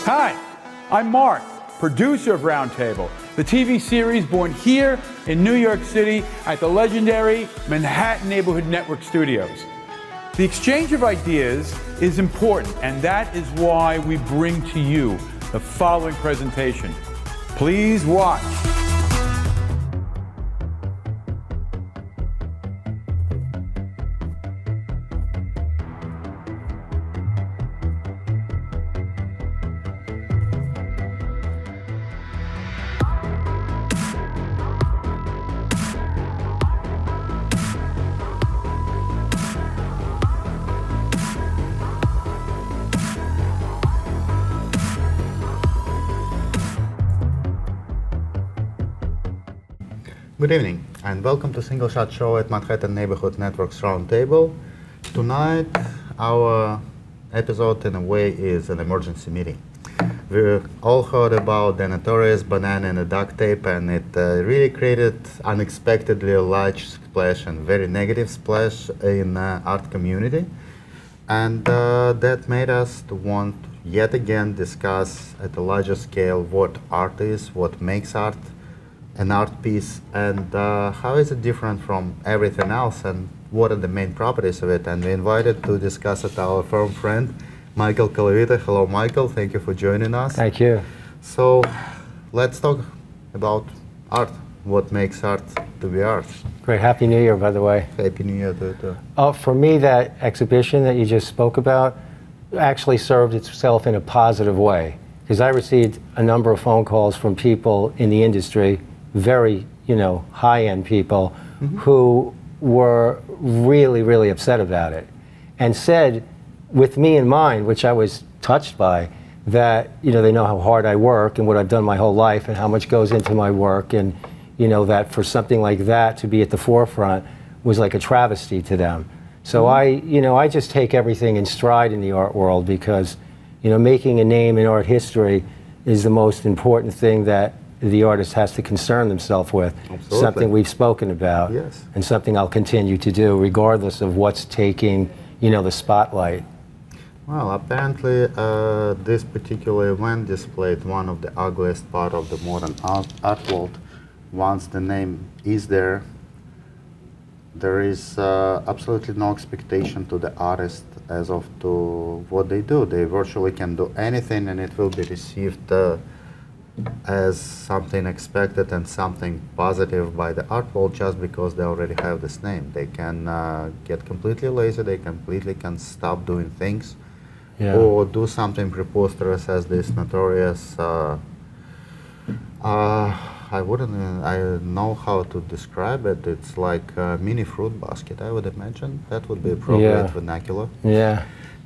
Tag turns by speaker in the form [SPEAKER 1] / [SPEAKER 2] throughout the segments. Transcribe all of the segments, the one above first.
[SPEAKER 1] Hi, I'm Mark, producer of Roundtable, the TV series born here in New York City at the legendary Manhattan Neighborhood Network Studios. The exchange of ideas is important, and that is why we bring to you the following presentation. Please watch.
[SPEAKER 2] Good evening, and welcome to Single Shot Show at Manhattan Neighborhood Network's Roundtable. Tonight, our episode, in a way, is an emergency meeting. We all heard about the notorious banana and the duct tape, and it really created unexpectedly a large splash and very negative splash in the art community. And that made us to want yet again discuss at a larger scale what art is, what makes art, an art piece, and how is it different from everything else, and what are the main properties of it. And we invited to discuss it our firm friend, Michael Colavito. Hello, Michael. Thank you for joining us.
[SPEAKER 3] Thank you.
[SPEAKER 2] So let's talk about art. What makes art to be art?
[SPEAKER 3] Great. Happy New Year, by the way.
[SPEAKER 2] Happy New Year to you.
[SPEAKER 3] For me, that exhibition that you just spoke about actually served itself in a positive way, because I received a number of phone calls from people in the industry, very, high-end people, who were really, really upset about it, and said, with me in mind, which I was touched by, that, they know how hard I work and what I've done my whole life and how much goes into my work, and, that for something like that to be at the forefront was like a travesty to them. So I just take everything in stride in the art world, because, making a name in art history is the most important thing that the artist has to concern themselves with.
[SPEAKER 2] Absolutely.
[SPEAKER 3] Something we've spoken about,
[SPEAKER 2] yes,
[SPEAKER 3] and something I'll continue to do regardless of what's taking, the spotlight.
[SPEAKER 2] Well, apparently this particular event displayed one of the ugliest part of the modern art world. Once the name is there, there is absolutely no expectation to the artist as of to what they do. They virtually can do anything, and it will be received as something expected and something positive by the art world, just because they already have this name. They can get completely lazy, they completely can stop doing things, or do something preposterous as this notorious, I know how to describe it. It's like a mini fruit basket, I would imagine. That would be appropriate vernacular.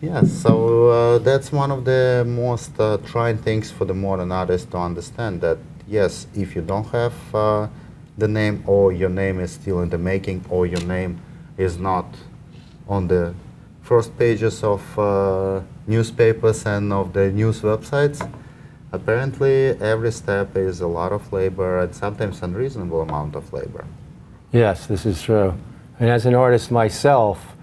[SPEAKER 2] Yeah, so that's one of the most trying things for the modern artist to understand, that yes, if you don't have the name, or your name is still in the making, or your name is not on the first pages of newspapers and of the news websites, apparently every step is a lot of labor, and sometimes unreasonable amount of labor.
[SPEAKER 3] Yes, this is true. And as an artist myself,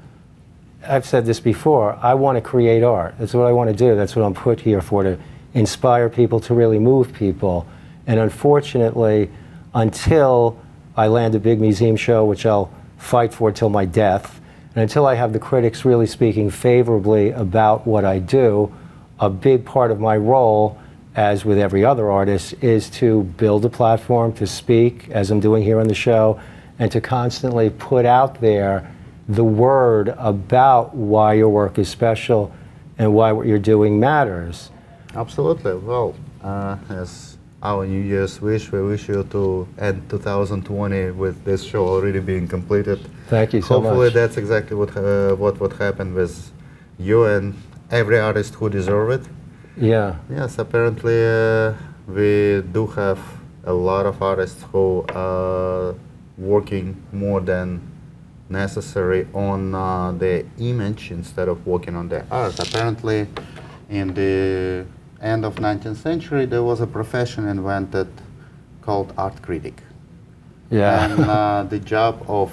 [SPEAKER 3] I've said this before, I want to create art. That's what I want to do. That's what I'm put here for, to inspire people, to really move people. And unfortunately, until I land a big museum show, which I'll fight for till my death, and until I have the critics really speaking favorably about what I do, a big part of my role, as with every other artist, is to build a platform, to speak, as I'm doing here on the show, and to constantly put out there the word about why your work is special and why what you're doing matters.
[SPEAKER 2] Absolutely. Well, as our New Year's wish, we wish you to end 2020 with this show already being completed.
[SPEAKER 3] Thank you so much.
[SPEAKER 2] Hopefully that's exactly what would happen with you and every artist who deserve it.
[SPEAKER 3] Yeah.
[SPEAKER 2] Yes, apparently we do have a lot of artists who are working more than necessary on the image instead of working on the art. Apparently, in the end of 19th century, there was a profession invented called art critic.
[SPEAKER 3] Yeah.
[SPEAKER 2] And the job of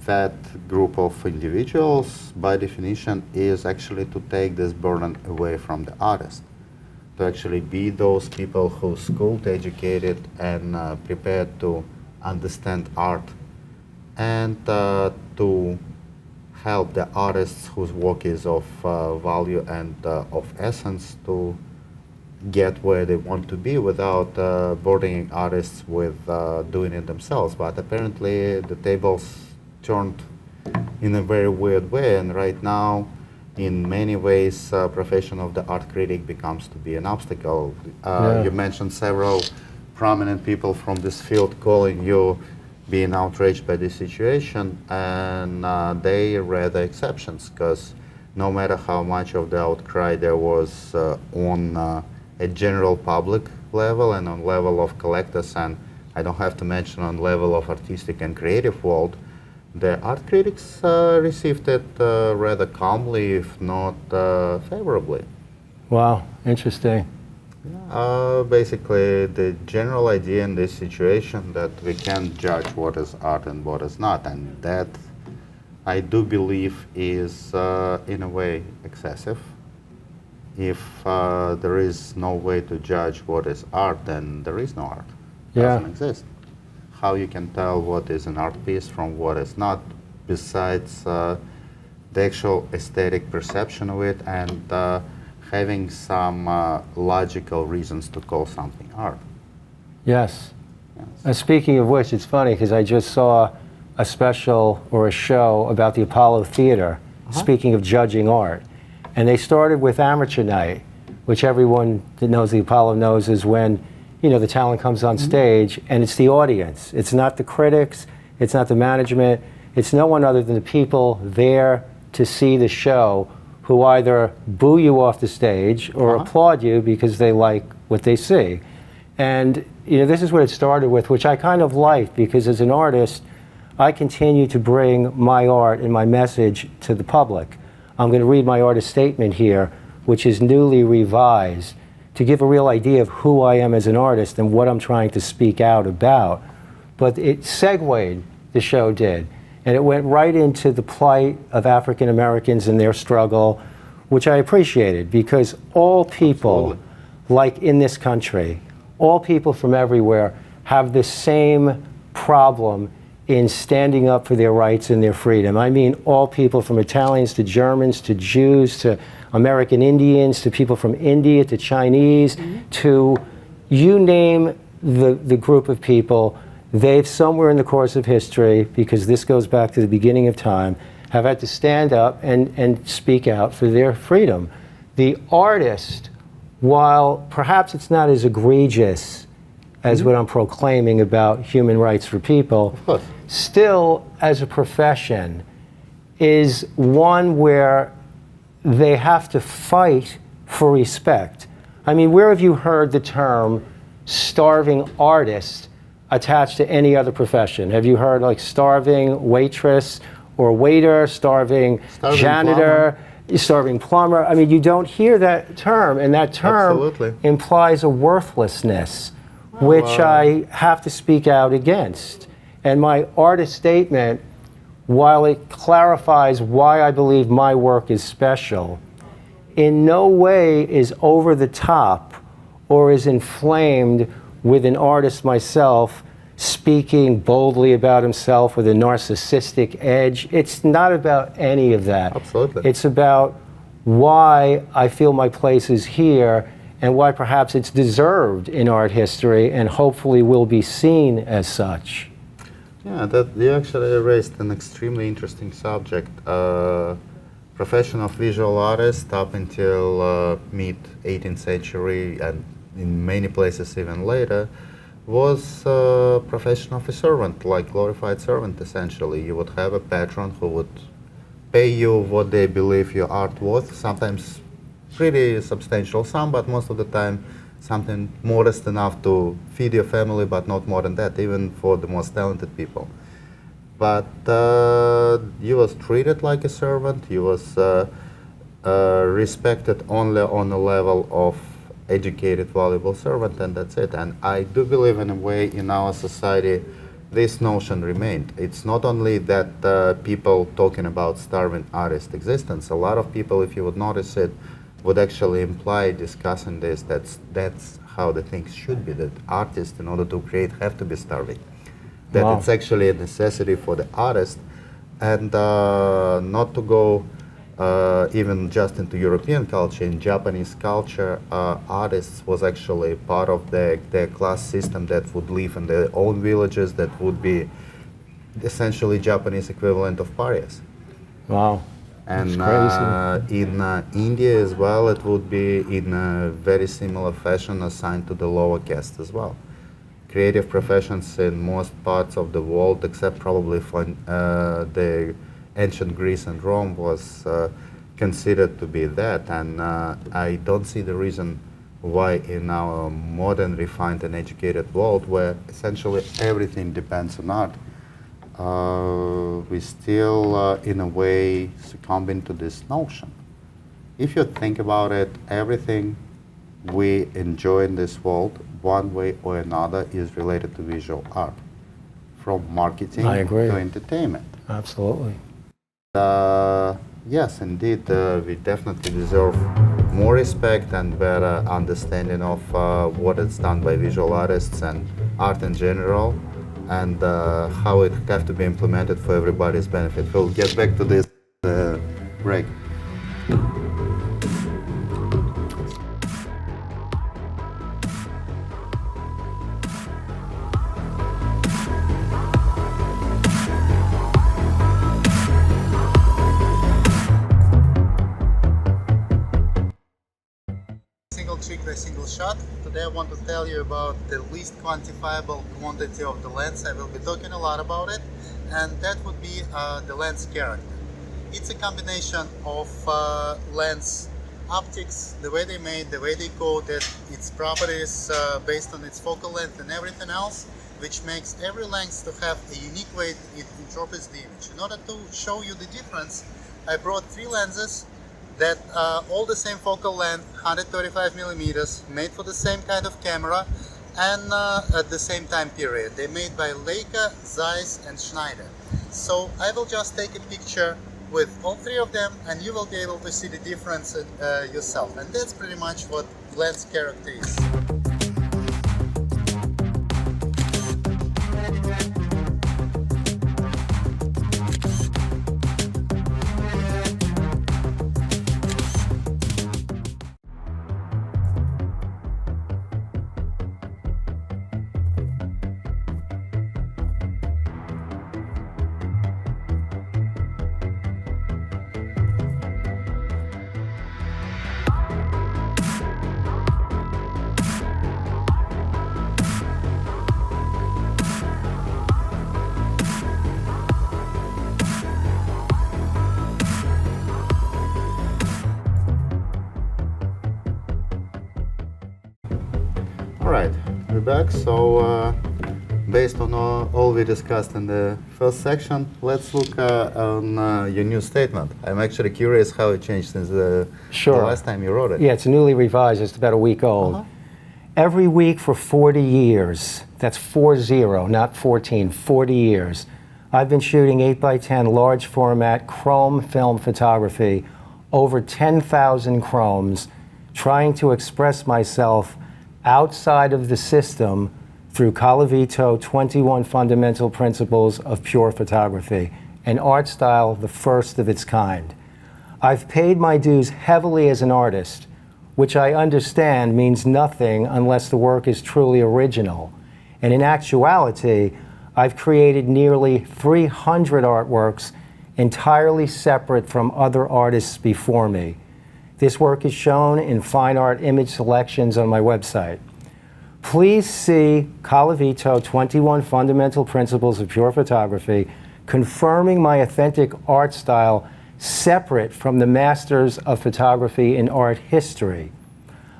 [SPEAKER 2] that group of individuals, by definition, is actually to take this burden away from the artist. to actually be those people who schooled, educated, and prepared to understand art, and to help the artists whose work is of value and of essence to get where they want to be without burdening artists with doing it themselves. But apparently the tables turned in a very weird way, and right now in many ways profession of the art critic becomes to be an obstacle.
[SPEAKER 3] Yeah.
[SPEAKER 2] You mentioned several prominent people from this field calling you being outraged by this situation, and they are rather exceptions, because no matter how much of the outcry there was on a general public level and on level of collectors, and I don't have to mention on level of artistic and creative world, the art critics received it rather calmly, if not favorably.
[SPEAKER 3] Wow, interesting.
[SPEAKER 2] Basically, the general idea in this situation that we can't judge what is art and what is not, and that I do believe is in a way excessive. If there is no way to judge what is art, then there is no art. It
[SPEAKER 3] Yeah.
[SPEAKER 2] doesn't exist. How you can tell what is an art piece from what is not, besides the actual aesthetic perception of it and having some logical reasons to call something art.
[SPEAKER 3] Yes.
[SPEAKER 2] Yes.
[SPEAKER 3] Speaking of which, it's funny because I just saw a special or a show about the Apollo Theater, speaking of judging art. And they started with amateur night, which everyone that knows the Apollo knows is when, you know, the talent comes on stage and it's the audience. It's not the critics, it's not the management, it's no one other than the people there to see the show who either boo you off the stage or applaud you because they like what they see. And you know, this is what it started with, which I kind of liked, because as an artist, I continue to bring my art and my message to the public. I'm going to read my artist statement here, which is newly revised, to give a real idea of who I am as an artist and what I'm trying to speak out about. But it segued, the show did, and it went right into the plight of African Americans and their struggle, which I appreciated, because all people, like in this country, all people from everywhere have the same problem in standing up for their rights and their freedom. I mean, all people from Italians to Germans to Jews to American Indians to people from India to Chinese to you name the group of people, they've somewhere in the course of history, because this goes back to the beginning of time, have had to stand up and speak out for their freedom. The artist, while perhaps it's not as egregious as what I'm proclaiming about human rights for people, still as a profession is one where they have to fight for respect. I mean, where have you heard the term starving artist attached to any other profession? Have you heard like starving waitress or waiter, starving janitor, starving plumber? I mean, you don't hear that term, and that term implies a worthlessness, which I have to speak out against. And my artist statement, while it clarifies why I believe my work is special, in no way is over the top or is inflamed with an artist myself speaking boldly about himself with a narcissistic edge. It's not about any of that.
[SPEAKER 2] Absolutely.
[SPEAKER 3] It's about why I feel my place is here and why perhaps it's deserved in art history and hopefully will be seen as such.
[SPEAKER 2] Yeah, that you actually raised an extremely interesting subject. Profession of visual artist up until mid-18th century and in many places even later was profession of a servant, like glorified servant essentially. You would have a patron who would pay you what they believe your art worth, sometimes pretty substantial sum, but most of the time something modest enough to feed your family, but not more than that, even for the most talented people. But you was treated like a servant, you was respected only on the level of educated, valuable servant, and that's it. And I do believe in a way in our society this notion remained. It's not only that people talking about starving artist existence. A lot of people, if you would notice it, would actually imply discussing this. That's how the things should be. That artists, in order to create, have to be starving. That
[SPEAKER 3] Wow.
[SPEAKER 2] it's actually a necessity for the artist, and not to go even just into European culture. In Japanese culture, artists was actually part of their class system that would live in their own villages. That would be essentially Japanese equivalent of pariahs.
[SPEAKER 3] Wow.
[SPEAKER 2] And
[SPEAKER 3] That's crazy.
[SPEAKER 2] in India as well, it would be in a very similar fashion assigned to the lower caste as well. Creative professions in most parts of the world, except probably for the ancient Greece and Rome, was considered to be that. And I don't see the reason why in our modern, refined and educated world, where essentially everything depends on art, we still, in a way, succumbing to this notion. If you think about it, everything we enjoy in this world, one way or another, is related to visual art, from marketing
[SPEAKER 3] I agree.
[SPEAKER 2] to entertainment.
[SPEAKER 3] Absolutely.
[SPEAKER 2] Yes, indeed, we definitely deserve more respect and better understanding of what is done by visual artists and art in general, and how it have to be implemented for everybody's benefit. We'll get back to this break. Single trick by single shot. Today I want to tell you about the least quantifiable quantity of the lens. I will be talking a lot about it, and that would be the lens character. It's a combination of lens optics, the way they made, the way they coated, its properties based on its focal length and everything else, which makes every lens to have a unique way it interprets the image. In order to show you the difference, I brought 3 lenses that all the same focal length, 135 millimeters, made for the same kind of camera, and at the same time period. They're made by Leica, Zeiss and Schneider. So I will just take a picture with all 3 of them, and you will be able to see the difference yourself. And that's pretty much what lens character is. Alright, we're back. So based on all we discussed in the first section, let's look on your new statement. I'm actually curious how it changed since the last time you wrote it.
[SPEAKER 3] Yeah, it's newly revised. It's about a week old. Every week for 40 years, that's 40, not 14, 40 years, I've been shooting 8x10 large format chrome film photography, over 10,000 chromes, trying to express myself outside of the system through Colavito 21 Fundamental Principles of Pure Photography, an art style the first of its kind. I've paid my dues heavily as an artist, which I understand means nothing unless the work is truly original. And in actuality, I've created nearly 300 artworks entirely separate from other artists before me. This work is shown in fine art image selections on my website. Please see Colavito 21 Fundamental Principles of Pure Photography, confirming my authentic art style separate from the masters of photography in art history.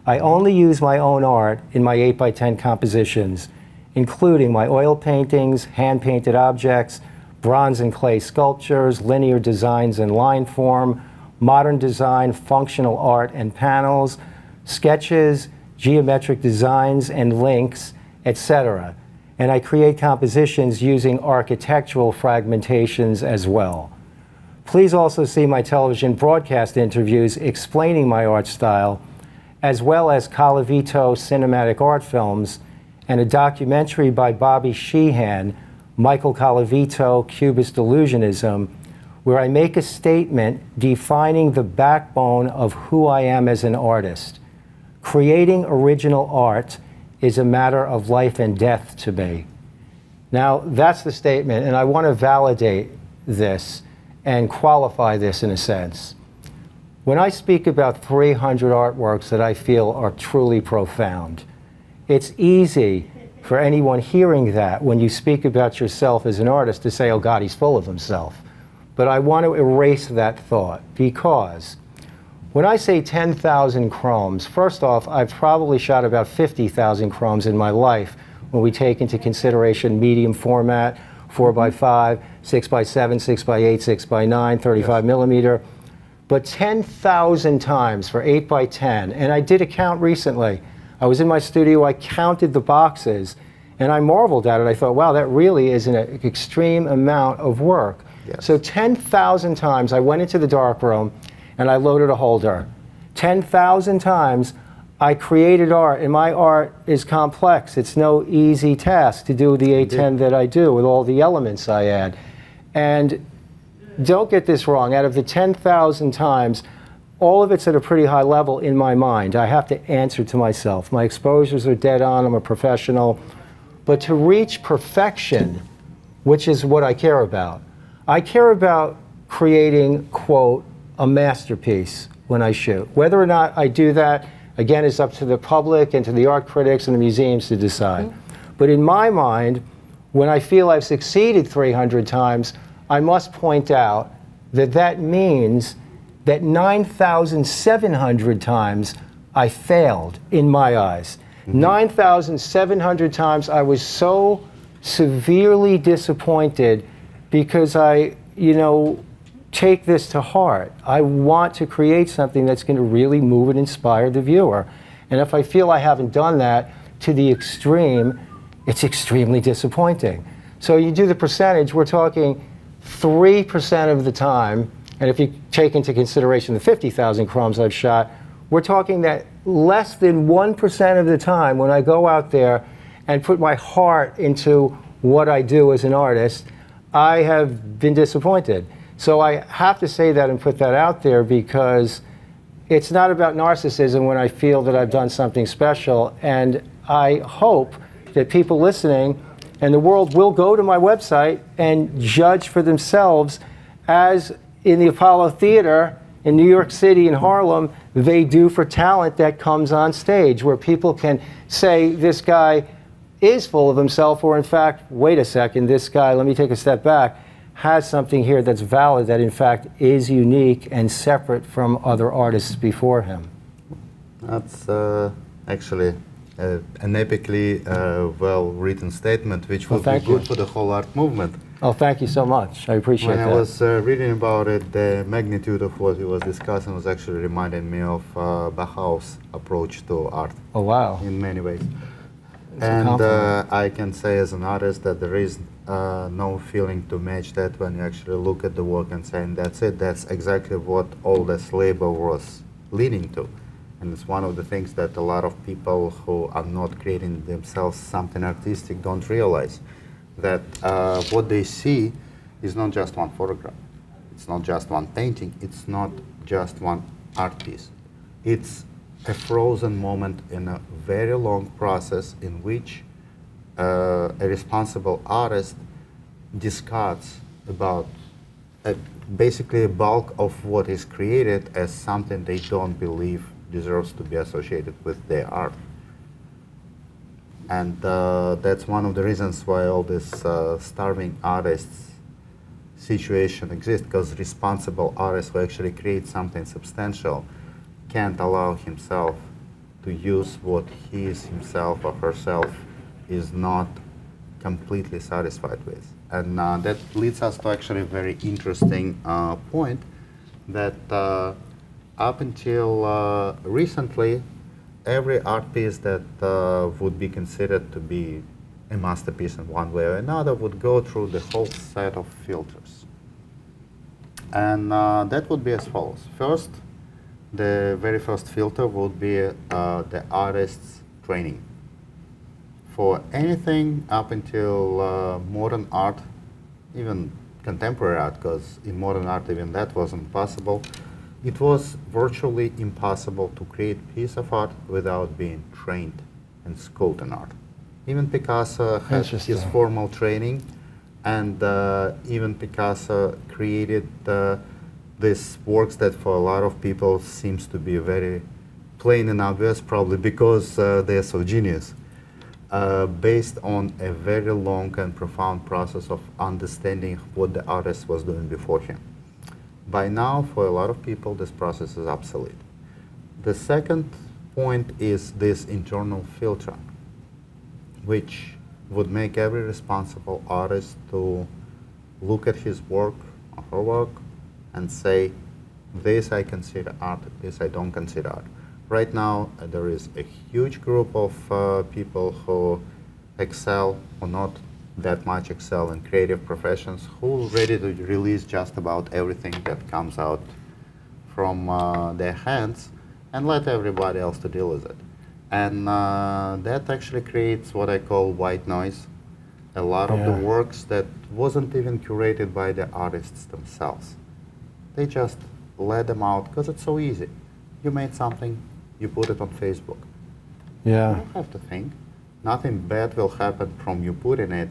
[SPEAKER 3] I only use my own art in my 8x10 compositions, including my oil paintings, hand-painted objects, bronze and clay sculptures, linear designs and line form, modern design, functional art and panels, sketches, geometric designs and links, etc. And I create compositions using architectural fragmentations as well. Please also see my television broadcast interviews explaining my art style, as well as Colavito cinematic art films and a documentary by Bobby Sheehan, Michael Colavito, Cubist Illusionism, where I make a statement defining the backbone of who I am as an artist. Creating original art is a matter of life and death to me. Now, that's the statement, and I want to validate this and qualify this in a sense. When I speak about 300 artworks that I feel are truly profound, it's easy for anyone hearing that when you speak about yourself as an artist to say, oh God, he's full of himself. But I want to erase that thought, because when I say 10,000 chromes, first off, I've probably shot about 50,000 chromes in my life when we take into consideration medium format, 4x5, 6x7, 6x8, 6x9, 35 millimeter. But 10,000 times for 8x10, and I did a count recently. I was in my studio, I counted the boxes, and I marveled at it. I thought, wow, that really is an extreme amount of work.
[SPEAKER 2] Yes.
[SPEAKER 3] So 10,000 times I went into the darkroom and I loaded a holder. 10,000 times I created art, and my art is complex. It's no easy task to do the 810 that I do with all the elements I add. And don't get this wrong, out of the 10,000 times, all of it's at a pretty high level in my mind. I have to answer to myself. My exposures are dead on, I'm a professional. But to reach perfection, which is what I care about, I care about creating, quote, a masterpiece when I shoot. Whether or not I do that, again, is up to the public and to the art critics and the museums to decide. But in my mind, when I feel I've succeeded 300 times, I must point out that that means that 9,700 times I failed in my eyes. 9,700 times I was so severely disappointed because I, take this to heart. I want to create something that's going to really move and inspire the viewer. And if I feel I haven't done that to the extreme, it's extremely disappointing. So you do the percentage, we're talking 3% of the time, and if you take into consideration the 50,000 chromes I've shot, we're talking that less than 1% of the time when I go out there and put my heart into what I do as an artist, I have been disappointed. So I have to say that and put that out there, because it's not about narcissism when I feel that I've done something special. And I hope that people listening and the world will go to my website and judge for themselves, as in the Apollo Theater in New York City and Harlem, they do for talent that comes on stage, where people can say, this guy is full of himself, or in fact, wait a second, this guy, let me take a step back, has something here that's valid, that in fact is unique and separate from other artists before him.
[SPEAKER 2] That's actually an epically well-written statement, which would be good for the whole art movement.
[SPEAKER 3] Oh, thank you so much. I appreciate that.
[SPEAKER 2] When I was reading about it, the magnitude of what he was discussing was actually reminding me of Bauhaus' approach to art.
[SPEAKER 3] Oh, wow.
[SPEAKER 2] In many ways.
[SPEAKER 3] It's a
[SPEAKER 2] And
[SPEAKER 3] compliment.
[SPEAKER 2] I can say as an artist that there is no feeling to match that when you actually look at the work and saying, that's it, that's exactly what all this labor was leading to. And it's one of the things that a lot of people who are not creating themselves something artistic don't realize, that what they see is not just one photograph, it's not just one painting, it's not just one art piece. It's a frozen moment in a very long process in which a responsible artist discards about basically a bulk of what is created as something they don't believe deserves to be associated with their art. And that's one of the reasons why all this starving artists situation exists, because responsible artists who actually create something substantial can't allow himself to use what he is himself or herself is not completely satisfied with. And that leads us to actually a very interesting point, that up until recently, every art piece that would be considered to be a masterpiece in one way or another would go through the whole set of filters. And that would be as follows. First, the very first filter would be the artist's training. For anything up until modern art, even contemporary art, because in modern art even that wasn't possible, it was virtually impossible to create a piece of art without being trained and schooled in art. Even Picasso had his formal training, and even Picasso created these works that for a lot of people seems to be very plain and obvious, probably because they're so genius, based on a very long and profound process of understanding what the artist was doing before him. By now, for a lot of people, this process is obsolete. The second point is this internal filter, which would make every responsible artist to look at his work or her work and say, this I consider art, this I don't consider art. Right now, there is a huge group of people who excel or not that much excel in creative professions, who are ready to release just about everything that comes out from their hands and let everybody else to deal with it. And that actually creates what I call white noise. A lot of the works that wasn't even curated by the artists themselves. They just let them out because it's so easy. You made something, you put it on Facebook.
[SPEAKER 3] Yeah.
[SPEAKER 2] You don't have to think. Nothing bad will happen from you putting it.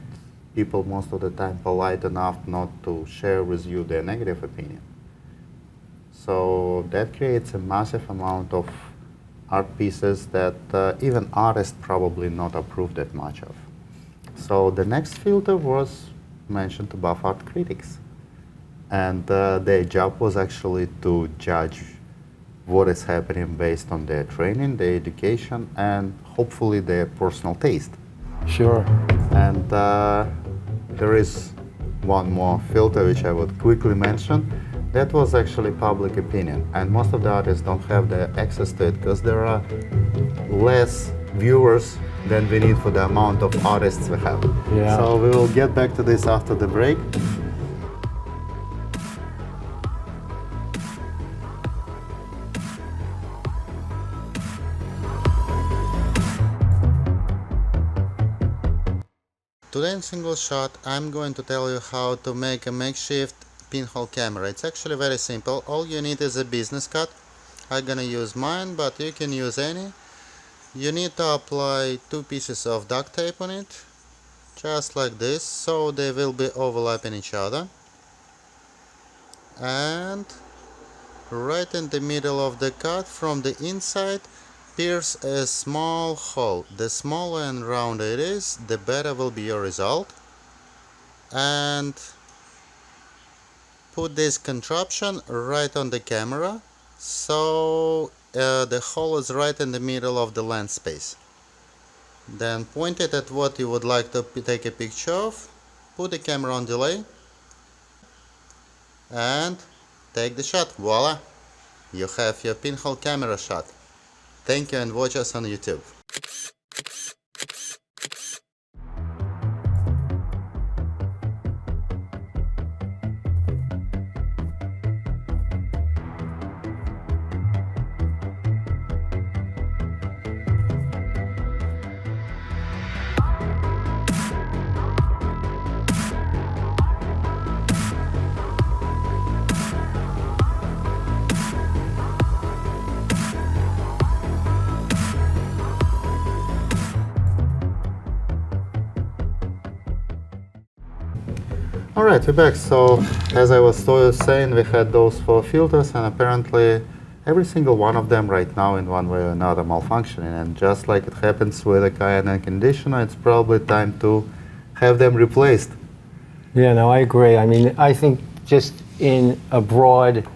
[SPEAKER 2] People most of the time polite enough not to share with you their negative opinion. So that creates a massive amount of art pieces that even artists probably not approve that much of. So the next filter was mentioned above, art critics. And their job was actually to judge what is happening based on their training, their education, and hopefully their personal taste.
[SPEAKER 3] Sure.
[SPEAKER 2] And there is one more filter which I would quickly mention. That was actually public opinion. And most of the artists don't have the access to it because there are less viewers than we need for the amount of artists we have.
[SPEAKER 3] Yeah.
[SPEAKER 2] So we will get back to this after the break. Today in Single Shot, I'm going to tell you how to make a makeshift pinhole camera. It's actually very simple. All you need is a business card. I'm gonna use mine, but you can use any. You need to apply 2 pieces of duct tape on it, just like this, so they will be overlapping each other. And right in the middle of the cut, from the inside, pierce a small hole. The smaller and rounder it is, the better will be your result. And put this contraption right on the camera, so the hole is right in the middle of the lens space. Then point it at what you would like to take a picture of, put the camera on delay, and take the shot. Voila! You have your pinhole camera shot. Thank you and watch us on YouTube. Alright, we're back. So, as I was saying, we had those 4 filters, and apparently every single one of them right now in one way or another malfunctioning. And just like it happens with a cayenne conditioner, it's probably time to have them replaced.
[SPEAKER 3] Yeah, no, I agree. I mean, I think just in a broad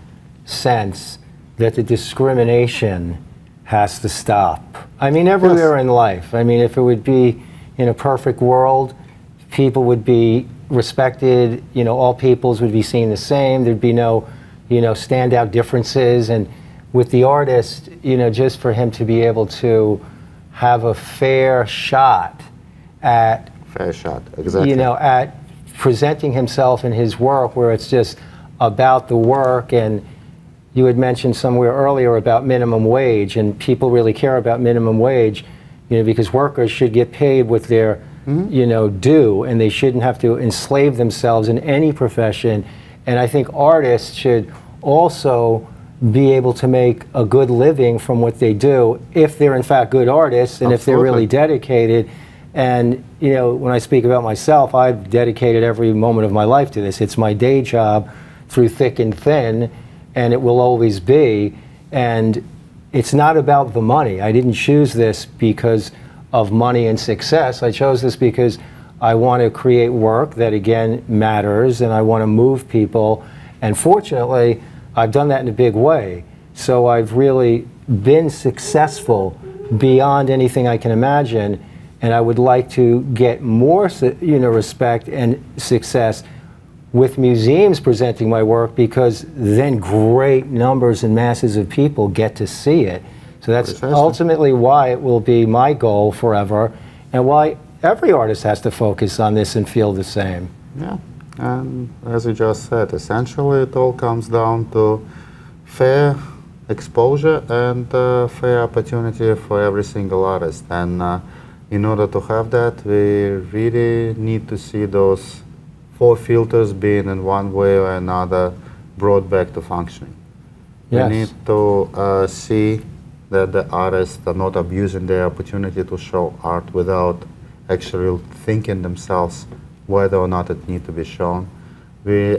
[SPEAKER 3] sense that the discrimination has to stop. I mean, everywhere in life. I mean, if it would be in a perfect world, people would be respected, you know, all peoples would be seen the same. There'd be no, you know, standout differences. And with the artist, you know, just for him to be able to have a fair shot at,
[SPEAKER 2] Fair shot, exactly.
[SPEAKER 3] you know, at presenting himself and his work where it's just about the work. And you had mentioned somewhere earlier about minimum wage, and people really care about minimum wage, because workers should get paid what they're, due, and they shouldn't have to enslave themselves in any profession. And I think artists should also be able to make a good living from what they do if they're in fact good artists and if they're really dedicated. And when I speak about myself, I've dedicated every moment of my life to this. It's my day job through thick and thin, and it will always be. And it's not about the money. I didn't choose this because of money and success. I chose this because I want to create work that, again, matters, and I want to move people. And fortunately, I've done that in a big way. So I've really been successful beyond anything I can imagine. And I would like to get more, respect and success with museums presenting my work, because then great numbers and masses of people get to see it. So that's ultimately why it will be my goal forever, and why every artist has to focus on this and feel the same.
[SPEAKER 2] Yeah, and as you just said, essentially it all comes down to fair exposure and fair opportunity for every single artist. And in order to have that, we really need to see those 4 filters being in one way or another brought back to functioning.
[SPEAKER 3] Yes.
[SPEAKER 2] We need to see that the artists are not abusing their opportunity to show art without actually thinking themselves whether or not it needs to be shown. We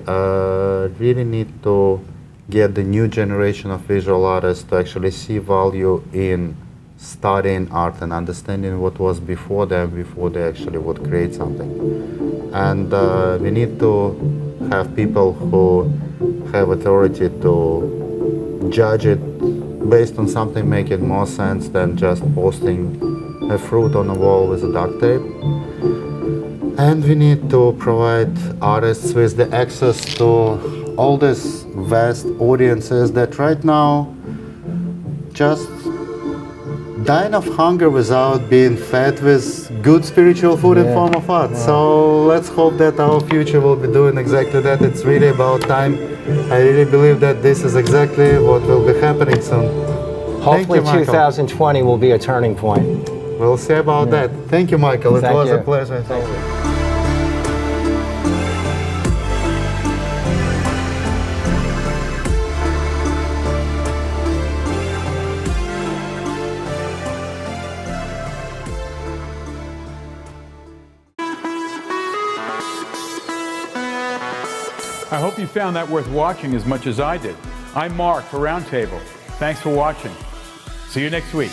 [SPEAKER 2] really need to get the new generation of visual artists to actually see value in studying art and understanding what was before them, before they actually would create something. And we need to have people who have authority to judge it based on something making more sense than just posting a fruit on a wall with a duct tape. And we need to provide artists with the access to all these vast audiences that right now just dying of hunger without being fed with good spiritual food in form of art. So let's hope that our future will be doing exactly that. It's really about time. I really believe that this is exactly what will be happening soon.
[SPEAKER 3] Hopefully 2020 will be a turning point.
[SPEAKER 2] We'll see about that. Thank you, Michael. It was a pleasure.
[SPEAKER 3] Thank you.
[SPEAKER 1] I hope you found that worth watching as much as I did. I'm Mark for Roundtable. Thanks for watching. See you next week.